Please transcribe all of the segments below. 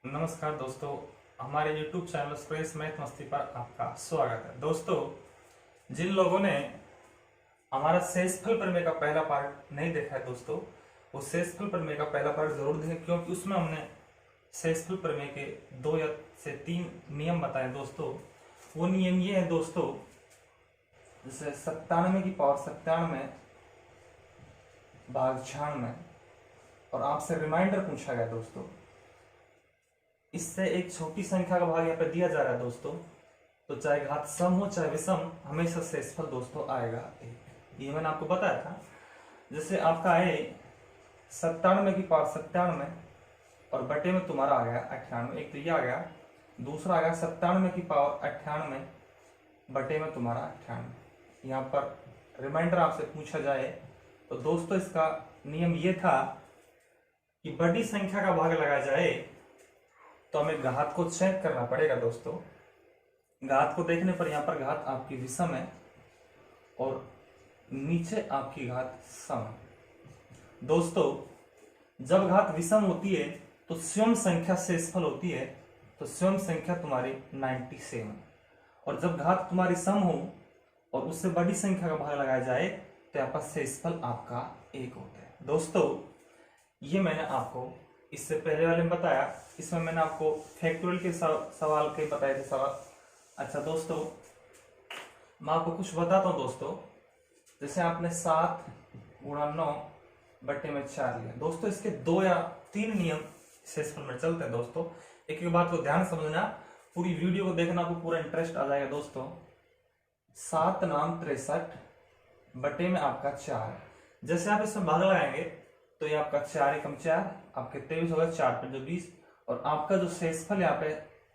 नमस्कार दोस्तों, हमारे YouTube चैनल स्ट्रेस मैथ मस्ती पर आपका स्वागत है। दोस्तों, जिन लोगों ने हमारा शेषफल प्रमेय का पहला पार्ट नहीं देखा है दोस्तों, वो शेषफल प्रमेय का पहला पार्ट जरूर देखें, क्योंकि उसमें हमने शेषफल प्रमेय के 2 या से 3 नियम बताए दोस्तों। वो नियम ये है दोस्तों, जैसे 97 की पावर 97 भाग 96, और आपसे रिमाइंडर पूछा गया दोस्तों, इससे एक छोटी संख्या का भाग यहाँ पे दिया जा रहा है दोस्तों, तो चाहे घात सम हो चाहे विषम, हमेशा शेषफल दोस्तों आएगा एक। ये मैंने आपको बताया था। जैसे आपका आए 97 की पावर 97 और बटे में तुम्हारा आ गया 98, एक तो ये आ गया। दूसरा आ गया 97 की पावर 98 बटे में तुम्हारा 98। यहाँ पर रिमाइंडर आपसे पूछा जाए तो दोस्तों, इसका नियम ये था कि बड़ी संख्या का भाग लगाया जाए तो हमें घात को चेक करना पड़ेगा दोस्तों। घात को देखने पर यहाँ पर घात आपकी विषम है और नीचे आपकी घात सम है। दोस्तों, जब घात विषम होती है तो स्वयं संख्या शेषफल होती है, तो स्वयं संख्या तुम्हारी 97, और जब घात तुम्हारी सम हो और उससे बड़ी संख्या का भाग लगाया जाए तो यहाँ पर शेषफल आपका 1 होता है। दोस्तों, ये मैंने आपको इससे पहले वाले में बताया, इसमें मैंने आपको फैक्टोरियल के सवाल के बताए थे सवाल। अच्छा दोस्तों, मैं आपको कुछ बताता हूँ दोस्तों। जैसे आपने 7 गुणा 9 बटे में 4 लिया दोस्तों, इसके 2 या 3 नियम शेषफल में चलते हैं दोस्तों। एक एक बात को ध्यान समझना, पूरी वीडियो को देखना, आपको पूरा इंटरेस्ट आ जाएगा दोस्तों। 7 नाम 63 बटे में आपका 4, जैसे आप इसमें भाग लगाएंगे तो ये आपका 4 एकम 4, आपके 23 होगा, 4 पे 20, और आपका जो शेषफल यहाँ पे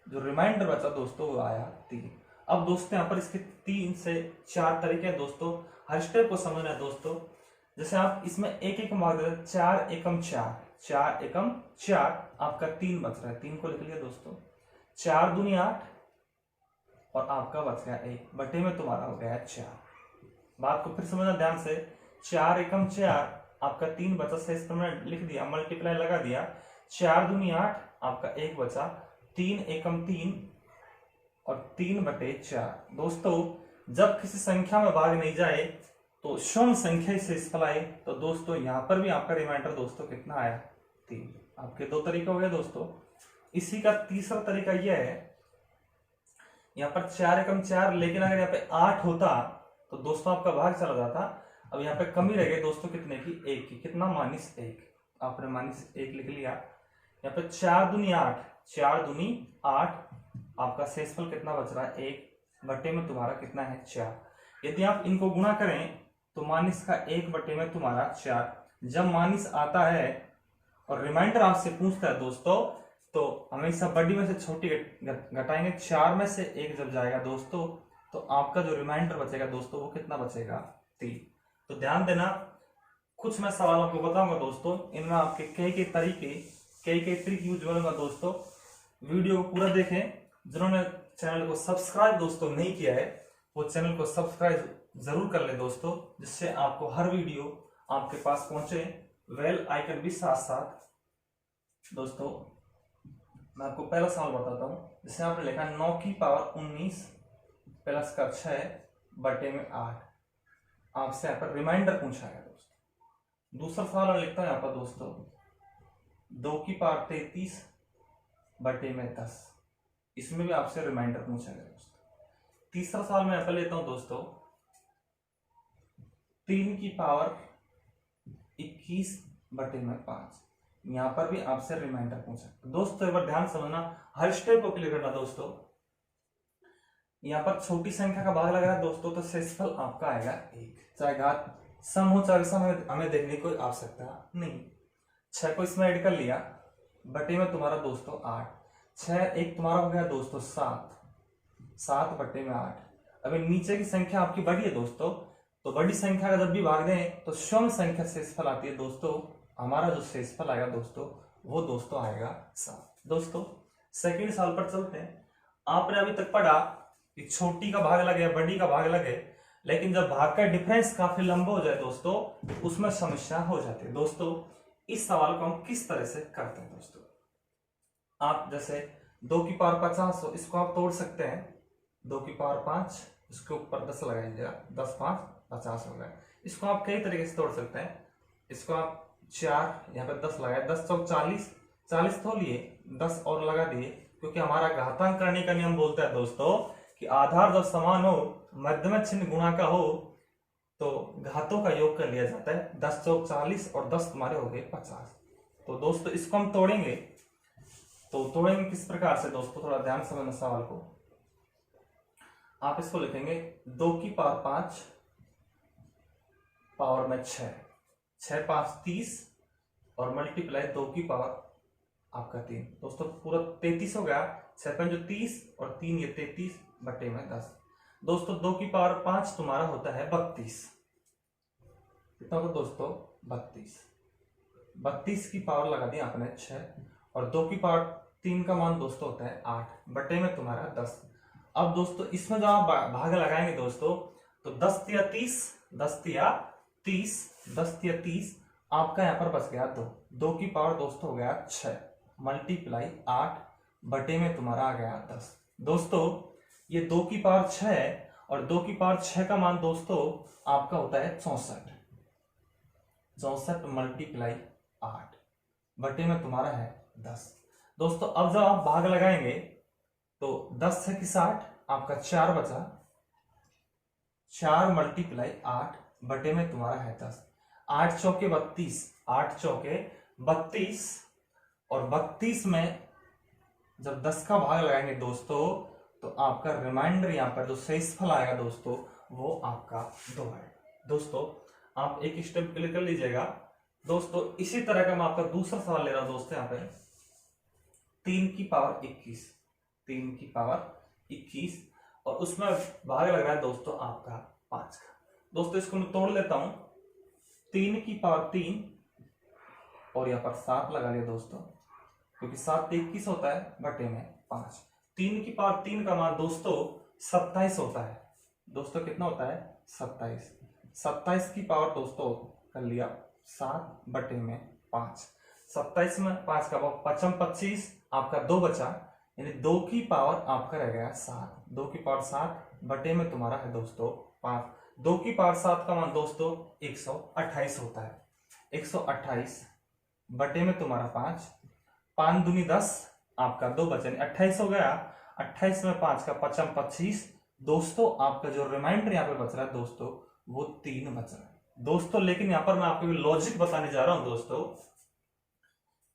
जो रिमाइंडर बचा दोस्तों वो आया 3। अब दोस्तों, यहाँ पर इसके 3 से 4 तरीके हैं दोस्तों, हर स्टेप को समझना है दोस्तों। जैसे आप इसमें एक एक भाग देते, 4 एकम 4, 4 एकम 4, आपका 3 बच रहा है, 3 को लिख लिया दोस्तों। 4 दूनी 8 और आपका बच गया 1 बटे में तुम्हारा हो गया 4। बात को फिर समझना ध्यान से, 4 एकम 4, आपका 3 बचा, शेषफल में लिख दिया, मल्टीप्लाई लगा दिया। 4 दूनी 8, आपका 1 बचा, 3 एकम 3 और 3 बटे 4। दोस्तों, जब किसी संख्या में भाग नहीं जाए तो स्वयं संख्या ही शेषफल आए, तो दोस्तों यहाँ पर भी आपका रिमाइंडर दोस्तों कितना आया 3। आपके 2 तरीके हो गए दोस्तों। इसी का तीसरा तरीका यह है, यहाँ पर 4 एकम 4, लेकिन अगर यहाँ पे 8 होता तो दोस्तों आपका भाग चला जाता। अब यहाँ पे कमी रह गई दोस्तों कितने की, 1 की, कितना -1, आपने -1 लिख लिया। यहाँ पे 4 दूनी 8, 4 दूनी 8, आपका शेषफल कितना बच रहा है 1 बटे में तुम्हारा कितना है 4। यदि आप इनको गुणा करें तो माइनस का 1 बटे में तुम्हारा 4। जब माइनस आता है और रिमाइंडर आपसे पूछता है दोस्तों, तो हमेशा बड़ी में से छोटी घटाएंगे। 4 में से 1 जब जाएगा दोस्तों, तो आपका जो रिमाइंडर बचेगा दोस्तों वो कितना बचेगा 3। तो ध्यान देना, कुछ मैं सवाल आपको बताऊंगा दोस्तों, इनमें आपके कई तरीके, कई ट्रिक यूज करूंगा दोस्तों। वीडियो को पूरा देखें। जिन्होंने चैनल को सब्सक्राइब दोस्तों नहीं किया है, वो चैनल को सब्सक्राइब जरूर कर ले दोस्तों, जिससे आपको हर वीडियो आपके पास पहुंचे। बेल आइकन भी साथ साथ। दोस्तों, मैं आपको पहला सवाल बताता हूँ। जैसे आपने लिखा 9 की पावर 19 प्लस का 6 बटे में 8, आपसे यहाँ पर रिमाइंडर पूछा गया दोस्तों। दूसरा सवाल मैं लिखता हूं यहाँ पर दोस्तों, 2 की पावर 33 बटे में 10, इसमें भी आपसे रिमाइंडर पूछा गया दोस्तों। तीसरा सवाल मैं यहाँ पर लेता हूं दोस्तों, 3 की पावर 21 बटे में 5, यहाँ पर भी आपसे रिमाइंडर पूछा। दोस्तों, एक बार ध्यान समझना, हर स्टेप को क्लियर करना दोस्तों। यहाँ पर छोटी संख्या का भाग लगा है दोस्तों, तो शेषफल आपका आएगा 1, चाहे घात सम हो चाहे विषम, हमें देखने की कोई आवश्यकता नहीं। 6 को इसमें ऐड कर लिया, बटे में तुम्हारा दोस्तों 8, 6 1 तुम्हारा हो गया दोस्तों 7, 7 बटे में 8। अभी नीचे की संख्या आपकी बड़ी है दोस्तों, तो बड़ी संख्या का जब भी भाग दें तो स्वयं संख्या शेषफल आती है दोस्तों। हमारा जो शेषफल आएगा दोस्तों वो दोस्तों आएगा 7। दोस्तों, सेकेंड सवाल पर चलते हैं। आपने अभी तक पढ़ा कि छोटी का भाग लगे बड़ी का भाग लगे, लेकिन जब भाग का डिफरेंस काफी लंबा हो जाए दोस्तों, उसमें समस्या हो जाती है दोस्तों। इस सवाल को हम किस तरह से करते हैं दोस्तों, आप जैसे 2 की पावर 50 हो, इसको आप तोड़ सकते हैं 2 की पावर 5, इसके ऊपर 10 लगाइएगा, 10 5 50 हो गया। इसको आप कई तरीके से तोड़ सकते हैं। इसको आप 4 यहाँ पे 10 लगाए, 10 चौक 40, 40 तो लिए 10 और लगा दिए, क्योंकि हमारा घातांक करने का नियम बोलता है दोस्तों कि आधार जब समान हो, मध्यम चिन्ह गुणा का हो, तो घातों का योग कर लिया जाता है। 10 चौक 40 और 10 तुम्हारे हो गए 50। तो दोस्तों इसको हम तोड़ेंगे, तो तोड़ेंगे किस प्रकार से दोस्तों, थोड़ा ध्यान से समझना सवाल को। आप इसको लिखेंगे 2 की पावर 5 पावर में 6, 6 5 30 और मल्टीप्लाई 2 की पावर आपका 3। दोस्तों पूरा 33 हो गया, 6 5 जो 30 और 3 ये 33 बटे में 10। दोस्तों 2 की पावर 5 तुम्हारा होता है 32। कितना होगा दोस्तों 32। 32 की पावर लगा दी आपने 6 और 2 की पावर 3 का मान दोस्तों होता है 8 बटे में तुम्हारा 10। अब दोस्तों इसमें जो आप भाग लगाएंगे दोस्तों, तो 10 या 30, 10 या 30, 10 या 30 आपका यहाँ पर बच गया 2। 2 की पावर दोस्तों हो गया 6 मल्टीप्लाई 8 बटे में तुम्हारा आ गया 10। दोस्तों ये 2 की पावर 6 है और 2 की पावर 6 का मान दोस्तों आपका होता है 64। 64 मल्टीप्लाई 8 बटे में तुम्हारा है 10। दोस्तों अब जब आप भाग लगाएंगे तो 10 से 60 आपका 4 बचा, 4 मल्टीप्लाई 8 बटे में तुम्हारा है 10। 8 चौके 32, 8 चौके 32 और 32 में जब 10 का भाग लगाएंगे दोस्तों, तो आपका रिमाइंडर यहाँ पर जो शेषफल आएगा दोस्तों वो आपका 2 है। दोस्तों आप एक स्टेप क्लियर कर लीजिएगा। दोस्तों इसी तरह का मैं आपका दूसरा सवाल ले रहा हूं दोस्तों, यहाँ पे 3 की पावर 21, 3 की पावर 21 और उसमें भाग लग रहा है दोस्तों आपका 5 का। दोस्तों इसको मैं तोड़ लेता हूं, 3 की पावर 3 और यहाँ पर 7 लगा लिया दोस्तों, क्योंकि 7 21 होता है बटे में 5। 3 की पावर 3 का मान दोस्तों 27 होता है। दोस्तों कितना होता है 27। 27 की पावर दोस्तों कर लिया 7 बटे में 5। 27 में 5 का 5 25 आपका 2 बचा, यानी 2 की पावर आपका रह गया 7। 2 की पावर 7 बटे में तुम्हारा है दोस्तों 5। 2 की पावर 7 का मान दोस्तों 128 होता है। 128 बटे में तुम्हारा 5, 5 दूनी 10 आपका 2 बचा, 28 हो गया। 28 में 5 का 5 25 दोस्तों आपका जो रिमाइंडर यहाँ पे बच रहा है दोस्तों वो 3 बच रहा है दोस्तों। लेकिन यहाँ पर मैं आपको लॉजिक बताने जा रहा हूं दोस्तों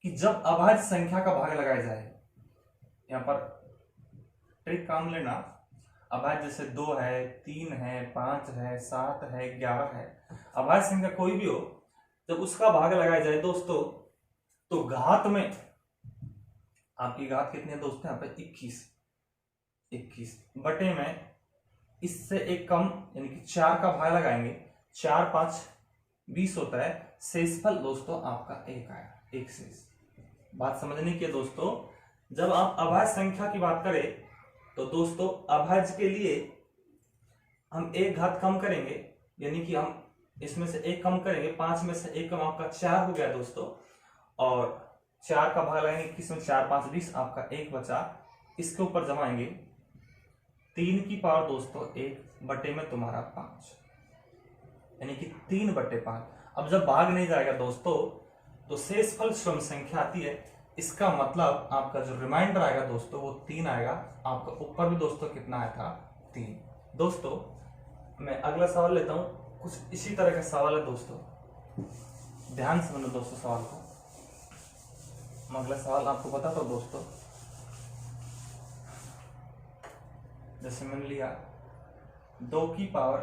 कि जब अभाज्य संख्या का भाग लगाया जाए, यहाँ पर ट्रिक काम लेना, अभाज्य जैसे 2 है, 3 है, 5 है, 7 है, 11 है, अभाज्य संख्या कोई भी हो, जब उसका भाग लगाया जाए दोस्तों तो घात में आपकी घात कितनी है दोस्तों यहाँ पे 21 बटे में इससे एक कम यानी कि 4 का भाग लगाएंगे, 4 5 20 होता है। शेषफल दोस्तों आपका 1 आया, 1 शेष। बात समझने की है दोस्तों, जब आप अभाज्य संख्या की बात करें तो दोस्तों अभाज्य के लिए हम एक घात कम करेंगे, यानी कि हम इसमें से एक कम करेंगे, 5 में से एक कम आपका 4 हो गया दोस्तों, और 4 का भाग लगाएंगे किसमें 4 5 20 आपका 1 बचा। इसके ऊपर जमाएंगे 3 की पावर दोस्तों 1 बटे में तुम्हारा 5, यानी कि 3 बटे 5। अब जब भाग नहीं जाएगा दोस्तों तो शेषफल सम संख्या आती है, इसका मतलब आपका जो रिमाइंडर आएगा दोस्तों वो 3 आएगा। आपका ऊपर भी दोस्तों कितना आया था 3। दोस्तों मैं अगला सवाल लेता हूं, कुछ इसी तरह का सवाल है दोस्तों, ध्यान से सुनो दोस्तों सवाल को। मैं अगला सवाल आपको बताता हूं दोस्तों। जैसे मैंने लिया 2 की पावर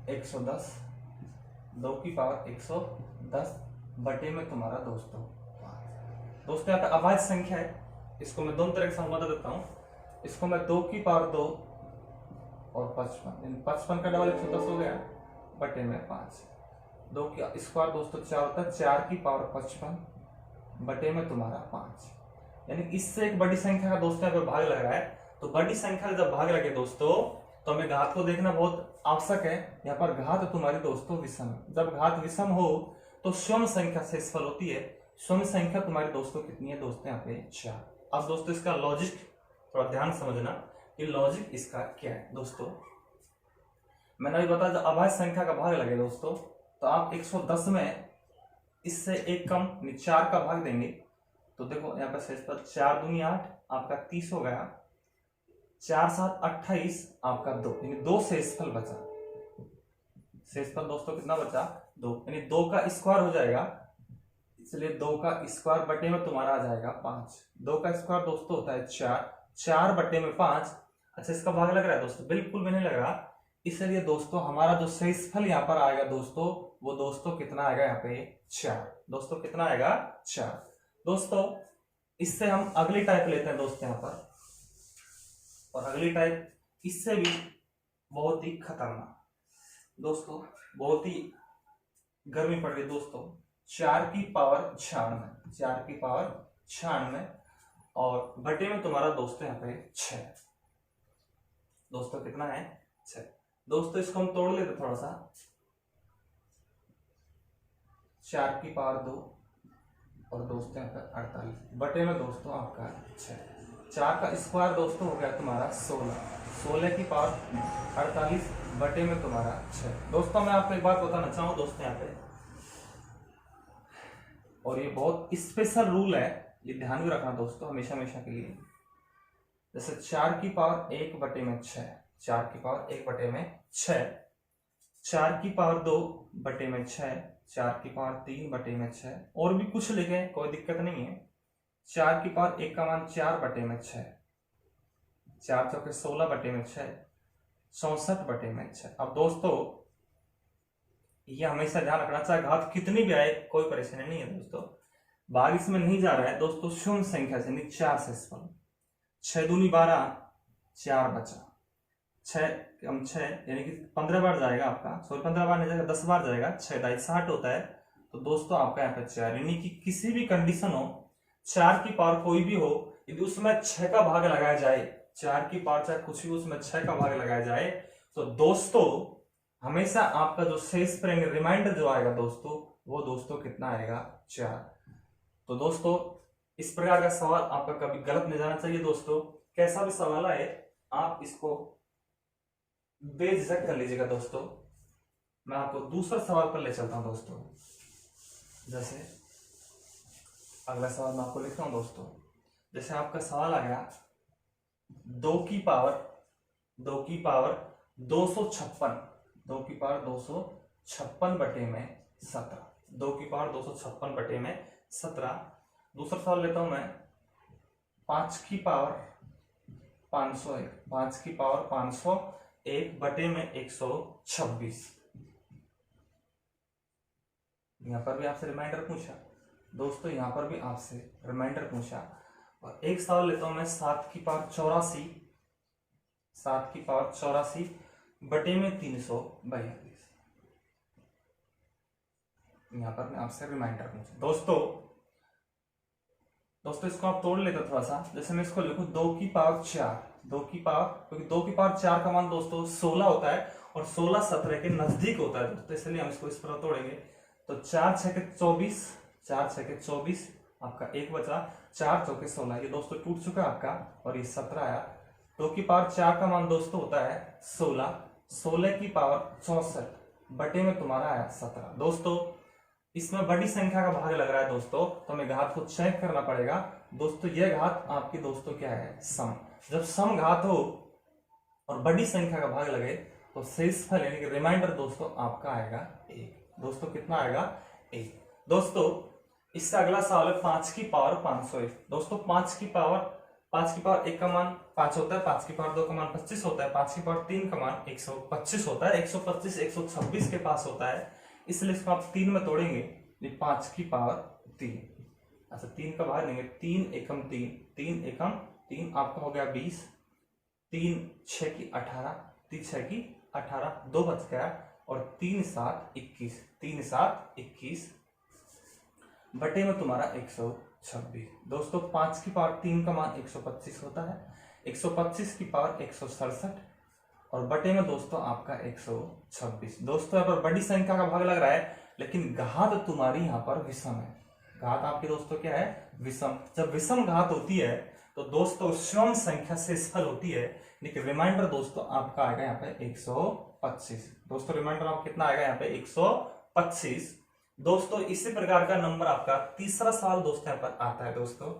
110, 2 की पावर 110 बटे में तुम्हारा दोस्तों 5। दोस्तों यहाँ पे अभाज्य संख्या है, इसको मैं दोनों तरह से बता देता हूँ। इसको मैं 2 की पावर 2 और 55, 55 का डबल 110 हो गया बटे में 5। 2 की स्क्वायर दोस्तों 4 होता है, 4 की पावर 55 बटे में तुम्हारा 5, यानी इससे एक बड़ी संख्या का दोस्तों यहाँ पे भाग लग रहा है। तो बड़ी संख्या जब भाग लगे दोस्तों तो हमें घात को देखना बहुत आवश्यक है। यहाँ पर घात तुम्हारी दोस्तों विषम है, जब घात विषम हो तो सम संख्या शेषफल होती है। सम संख्या तुम्हारे दोस्तों कितनी है दोस्तों यहाँ पे 4। अब दोस्तों इसका लॉजिक थोड़ा ध्यान समझना कि लॉजिक इसका क्या है दोस्तों। मैंने अभी बताया जब अभाज्य संख्या का भाग लगे दोस्तों तो आप 110 में इससे एक कम 4 का भाग देंगे तो देखो यहाँ पर शेष पर 4 दूनी 8 आपका 30 हो गया, 4 7 28 आपका 2 यानी 2 शेषफल बचा। शेषफल दोस्तों कितना बचा 2 यानी 2 का स्क्वायर हो जाएगा, इसलिए 2 का स्क्वायर बटे में तुम्हारा आ जाएगा 5। 2 का स्क्वायर दोस्तों होता है 4, 4 बटे में 5। अच्छा इसका भाग लग रहा है दोस्तों, बिल्कुल भी नहीं लग रहा, इसलिए दोस्तों हमारा जो शेषफल यहाँ पर आएगा दोस्तों वो दोस्तों कितना आएगा यहाँ पे 4। दोस्तों कितना आएगा 4। दोस्तों इससे हम अगली टाइप लेते हैं दोस्तों यहाँ पर, और अगली टाइप इससे भी बहुत ही खतरनाक दोस्तों, बहुत ही गर्मी पड़ रही दोस्तों। 4 की पावर 96, 4 की पावर 96 और बटे में तुम्हारा दोस्तों यहाँ पे 6। दोस्तों कितना है 6। दोस्तों इसको हम तोड़ लेते थोड़ा सा, 4 की पावर 2 और दोस्तों यहाँ पे 48 बटे में दोस्तों आपका 6। 4 का स्क्वायर दोस्तों हो गया तुम्हारा 16, 16 की पावर 48 बटे में तुम्हारा 6। दोस्तों मैं आपको एक बात बताना चाहूँ दोस्तों यहाँ पे, और ये बहुत स्पेशल रूल है, ये ध्यान में रखना दोस्तों हमेशा हमेशा के लिए। जैसे 4 की पावर 1 बटे में 6, 4 की पावर 1 बटे में 6, 4 की पावर 2 बटे में 6, 4 की पावर 3 बटे में 6, और भी कुछ लिखे कोई दिक्कत नहीं है। 4 की पावर 1 का मान 4 बटे में 6, 4 चौके 16 बटे में 6, 64 बटे में 6। अब दोस्तों ये हमेशा ध्यान रखना, चाहे घात कितनी भी आए कोई परेशानी नहीं है दोस्तों। भाग इसमें नहीं जा रहा है दोस्तों, शून्य संख्या से 4 शेषफल, 6 दूनी 12, 4 बचा, 6 यानी कि 15 बार जाएगा आपका, सॉरी 15 बार नहीं जाएगा 10 बार जाएगा, 6 दाई 60 होता है। तो दोस्तों आपका यहाँ पे 4 यानी कि किसी भी कंडीशन हो 4 की पावर कोई भी हो यदि उसमें 6 का भाग लगाया जाए, 4 की पावर चाहे कुछ भी उसमें 6 का भाग लगाया जाए तो दोस्तों हमेशा आपका जो शेष पर रिमाइंडर जो आएगा दोस्तों वो दोस्तों कितना आएगा 4। तो दोस्तों इस प्रकार का सवाल आपका कभी गलत नहीं जाना चाहिए दोस्तों। कैसा भी सवाल आए आप इसको बेझिझक कर लीजिएगा दोस्तों। मैं आपको दूसरा सवाल पर ले चलता हूं दोस्तों। जैसे अगला सवाल मैं आपको लिखता हूं दोस्तों। जैसे आपका सवाल आ गया 2 की पावर 256, 2 की पावर 256 बटे में 17, 2 की पावर 256 बटे में 17। दूसरा सवाल लेता हूं मैं 5 की पावर 501, 5 की पावर 501 बटे में 126। यहां पर भी आपसे रिमाइंडर पूछा दोस्तों, यहां पर भी आपसे रिमाइंडर पूछा। और एक सवाल लेता हूं मैं 7 की पावर 84, 7 की पावर 84 बटे में 342। यहां पर मैं आपसे रिमाइंडर पूछा दोस्तों इसको आप तोड़ लेते थोड़ा सा। जैसे मैं इसको लिखूं 2 की पावर 4, 2 की पावर, क्योंकि 2 की पावर 4 का मान दोस्तों 16 होता है और 16 17 के नजदीक होता है दोस्तों, इसलिए हम इसको इस पर तोड़ेंगे। तो 4 6 के 24, 4 6 के 24 आपका 1 बचा, 4 चौके 16, ये दोस्तों टूट चुका आपका और ये 17 आया। 2 की पावर 4 का मान दोस्तों होता है 16, 16 की पावर 64 बटे में तुम्हारा आया 17। दोस्तों इसमें बड़ी संख्या का भाग लग रहा है दोस्तों, तो हमें घात को चेक करना पड़ेगा दोस्तों। यह घात आपकी दोस्तों क्या है सम। जब सम घात हो और बड़ी संख्या का भाग लगे तो शेषफल यानी कि रिमाइंडर दोस्तों आपका आएगा 1। दोस्तों कितना आएगा 1। दोस्तों इससे अगला सवाल है 5 की पावर 501। दोस्तों 5 की पावर 1 का मान 5 होता है, 5 की पावर 2 का मान 25 होता है, 5 की पावर 3 का मान 125 होता है, 125 126 के पास होता है, इसलिए इसको आप 3 में तोड़ेंगे 5 की पावर 3। अच्छा 3 का भाग लेंगे, 3 एकम 3, 3 एकम 3 आपका हो गया 20, 3 6 की 18, 3 6 की 18, 2 बच गया और 3 7 21, 3 7 21 बटे में तुम्हारा 126। दोस्तों 5 की पावर 3 का मान 125 होता है, 125 की पावर 167 और बटे में दोस्तों आपका 126। दोस्तों यहाँ पर बड़ी संख्या का भाग लग रहा है लेकिन घात तुम्हारी यहाँ पर विषम है। घात आपकी दोस्तों क्या है, विषम। जब विषम घात होती है तो दोस्तों सम संख्या शेषफल होती है, लेकिन रिमाइंडर दोस्तों आपका आएगा यहाँ पे 125। दोस्तों रिमाइंडर आप कितना आएगा यहाँ पे 125। दोस्तों इसी प्रकार का नंबर आपका तीसरा सवाल दोस्तों यहाँ पर आता है दोस्तों,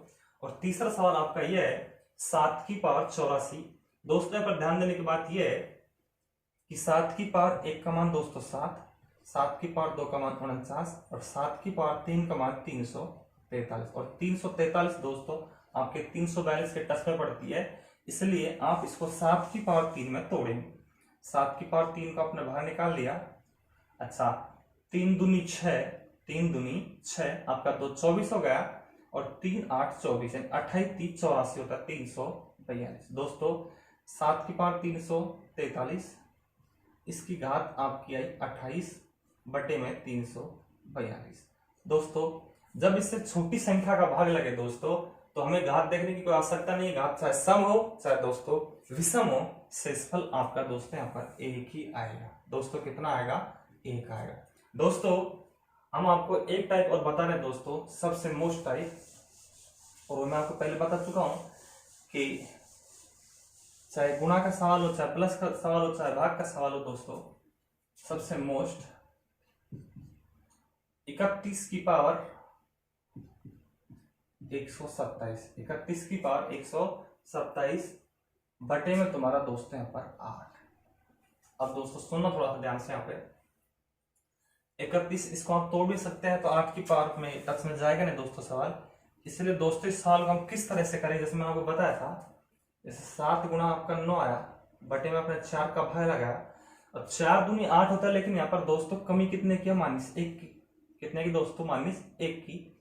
और तीसरा सवाल आपका यह है 7 की पावर 84। दोस्तों यहाँ पर ध्यान देने की बात यह है कि 7 की पावर 1 का मान दोस्तों 7, 7 की पावर 2 का मान 49, और 7 की पावर 3 का मान 343, और 343 दोस्तों आपके 342 के टच में पड़ती है, इसलिए आप इसको 7 की पावर 3 में तोड़ेंगे। 7 की पावर 3 को आपने बाहर निकाल लिया। अच्छा, 3 दूनी 6, 3 दूनी 6, आपका 2 24 हो गया, और 3 8 24, 28 30 84 होता है 342। दोस्तों 7 की पावर 343, इसकी घात आपकी आई 28 बटे में 342। दोस्तों जब इससे छोटी संख्या का भाग लगे दोस्तों तो हमें घात देखने की कोई आवश्यकता नहीं है, घात चाहे सम हो चाहे दोस्तों विषम हो, शेषफल आपका दोस्तों यहाँ पर एक ही आएगा। दोस्तों कितना आएगा, 1 आएगा। दोस्तों हम आपको एक टाइप और बता रहे हैं दोस्तों, सबसे मोस्ट टाइप, और मैं आपको पहले बता चुका हूं कि चाहे गुणा का सवाल हो, चाहे प्लस का सवाल हो, चाहे भाग का सवाल हो दोस्तों, सबसे मोस्ट 31 की पावर 127, 31 की पावर 127 बटे में तुम्हारा दोस्तों यहाँ पर 8। अब दोस्तों सुनना थोड़ा सा ध्यान से, यहाँ पे 31 इसको आप तोड़ भी सकते हैं तो 8 की पावर में टच में जाएगा नहीं दोस्तों सवाल, इसलिए दोस्तों इस सवाल को हम किस तरह से करें, जैसे मैंने आपको बताया था, जैसे 7 गुना आपका 9 आया, बटे में अपने 4 का भाग लगाया, अब 4 दूनी 8 होता है, लेकिन यहाँ पर दोस्तों कमी कितने की है, -1 की। कितने की दोस्तों, -1 की।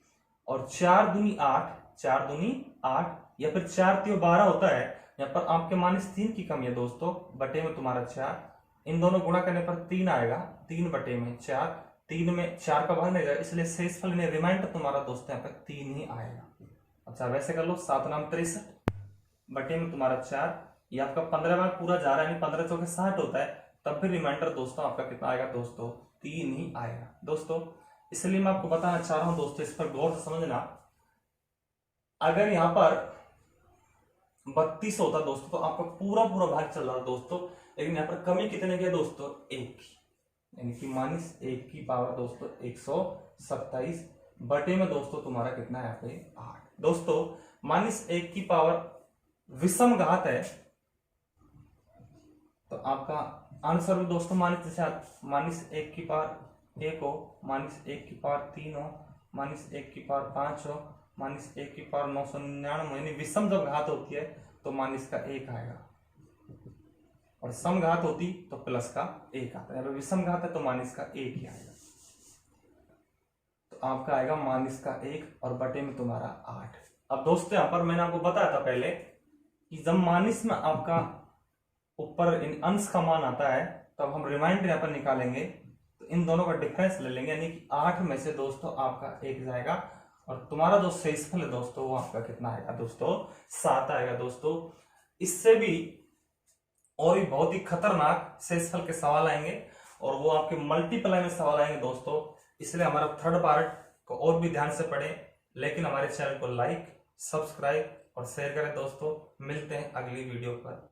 और 4 दूनी 8, 4 दूनी 8, या फिर 4 3 12 होता है, यहाँ पर आपके -3 की कमी है दोस्तों, बटे में तुम्हारा 4, इन दोनों गुणा करने पर 3 आएगा, 3 बटे में 4, 3 में 4 का भाग नहीं जाएगा, इसलिए शेषफल ने रिमाइंडर तुम्हारा दोस्तों यहाँ पर 3 ही आएगा। अच्छा वैसे कर लो, 7 नाम 63 बटे में तुम्हारा 4, ये आपका 15 बार पूरा जा रहा है, यानी 15 चौके 60 होता है, तब फिर रिमाइंडर दोस्तों आपका कितना आएगा दोस्तों, 3 ही आएगा। दोस्तों इसलिए मैं आपको बताना चाह रहा हूं दोस्तों, इस पर गौर से समझना, अगर यहाँ पर 32 होता दोस्तों तो आपका पूरा पूरा भाग चल रहा दोस्तों, लेकिन यहाँ पर कमी कितने की है दोस्तों, 1 की, यानी कि -1 की पावर दोस्तों 127 बटे में दोस्तों तुम्हारा कितना है यहाँ पे 8। दोस्तों -1 की पावर विषम घात है, तो आपका आंसर भी दोस्तों -1 की पावर 1 हो, -1 की पावर 3 हो, -1 की पावर 5 हो, -1 की पावर 999, यानी विषम जब घात होती है तो -1 आएगा, और सम घात होती तो प्लस का 1 आता है। विषम घात है तो -1 ही आएगा, तो आपका आएगा -1 और बटे में तुम्हारा 8। अब दोस्तों यहाँ पर मैंने आपको बताया था पहले कि जब मानिस में आपका ऊपर अंश का मान आता है तब हम रिमाइंडर यहाँ पर निकालेंगे, तो इन दोनों का डिफरेंस ले लेंगे, यानी कि 8 में से दोस्तों आपका 1 जाएगा, और तुम्हारा जो शेषफल है दोस्तों वो आपका कितना आएगा दोस्तों, 7 आएगा। दोस्तों इससे भी और भी बहुत ही खतरनाक शेषफल के सवाल आएंगे, और वो आपके मल्टीप्लाई में सवाल आएंगे दोस्तों, इसलिए हमारा थर्ड पार्ट को और भी ध्यान से पढ़ें, लेकिन हमारे चैनल को लाइक, सब्सक्राइब और शेयर करें दोस्तों। मिलते हैं अगली वीडियो पर।